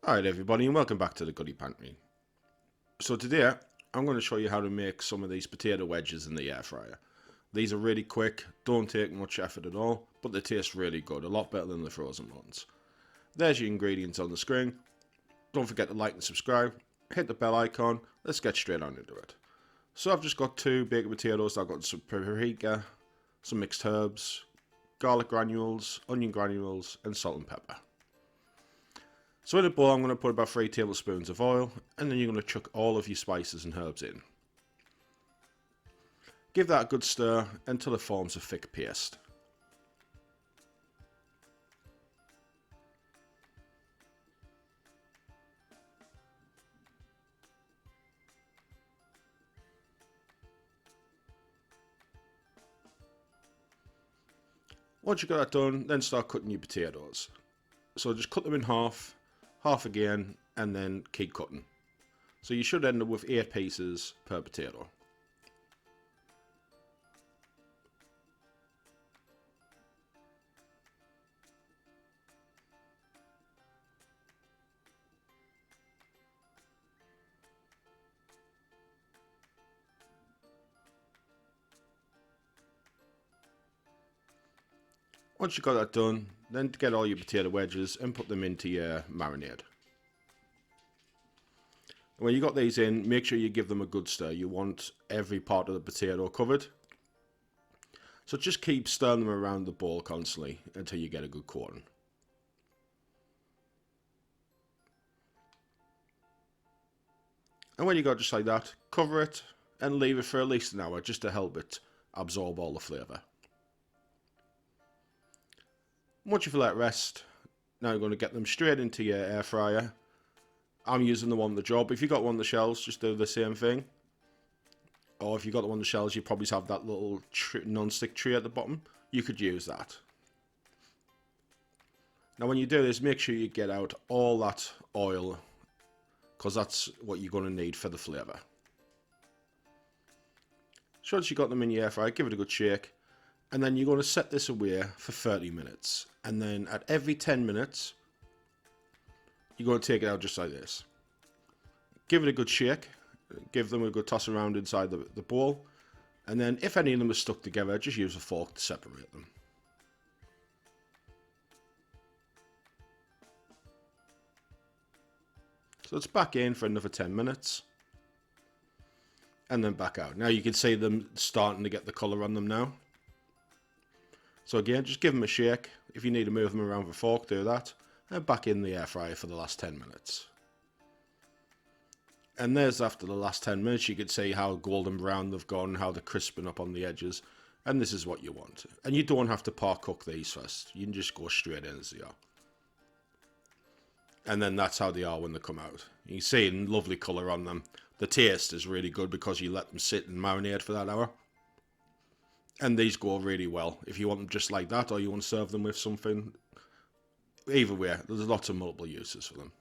Alright everybody, and welcome back to the Goodie Pantry. So today I'm going to show you how to make some of these potato wedges in the air fryer. These are really quick, don't take much effort at all, but they taste really good, a lot better than the frozen ones. There's your ingredients on the screen. Don't forget to like and subscribe, hit the bell icon, let's get straight on into it. So I've just got 2 baked potatoes. I've got some paprika, some mixed herbs, garlic granules, onion granules and salt and pepper. So in a bowl I'm going to put about 3 tablespoons of oil, and then you're going to chuck all of your spices and herbs in. Give that a good stir until it forms a thick paste. Once you've got that done, then start cutting your potatoes. So just cut them in half again, and then keep cutting. So you should end up with 8 pieces per potato. Once you've got that done, then get all your potato wedges and put them into your marinade. When you got these in, make sure you give them a good stir. You want every part of the potato covered. So just keep stirring them around the bowl constantly until you get a good coating. And when you got just like that, cover it and leave it for at least an hour just to help it absorb all the flavour. Once you've let it rest, now you're going to get them straight into your air fryer. I'm using the one on the job. If you've got one on the shelves, just do the same thing. Or if you've got the one on the shelves, you probably have that little non-stick tray at the bottom. You could use that. Now when you do this, make sure you get out all that oil, because that's what you're going to need for the flavour. So once you've got them in your air fryer, give it a good shake. And then you're going to set this away for 30 minutes. And then at every 10 minutes, you're going to take it out just like this. Give it a good shake. Give them a good toss around inside the bowl. And then if any of them are stuck together, just use a fork to separate them. So it's back in for another 10 minutes. And then back out. Now you can see them starting to get the colour on them now. So again, just give them a shake. If you need to move them around with a fork, do that. And back in the air fryer for the last 10 minutes. And there's after the last 10 minutes, you can see how golden brown they've gone, how they're crisping up on the edges. And this is what you want. And you don't have to part cook these first. You can just go straight in as they are. And then that's how they are when they come out. You can see lovely colour on them. The taste is really good because you let them sit and marinate for that hour. And these go really well if you want them just like that, or you want to serve them with something. Either way, there's lots of multiple uses for them.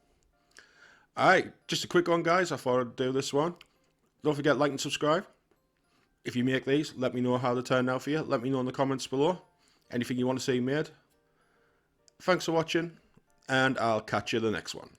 Alright, just a quick one guys, I thought I'd do this one. Don't forget to like and subscribe. If you make these, let me know how they turn out for you. Let me know in the comments below. Anything you want to see made. Thanks for watching, and I'll catch you in the next one.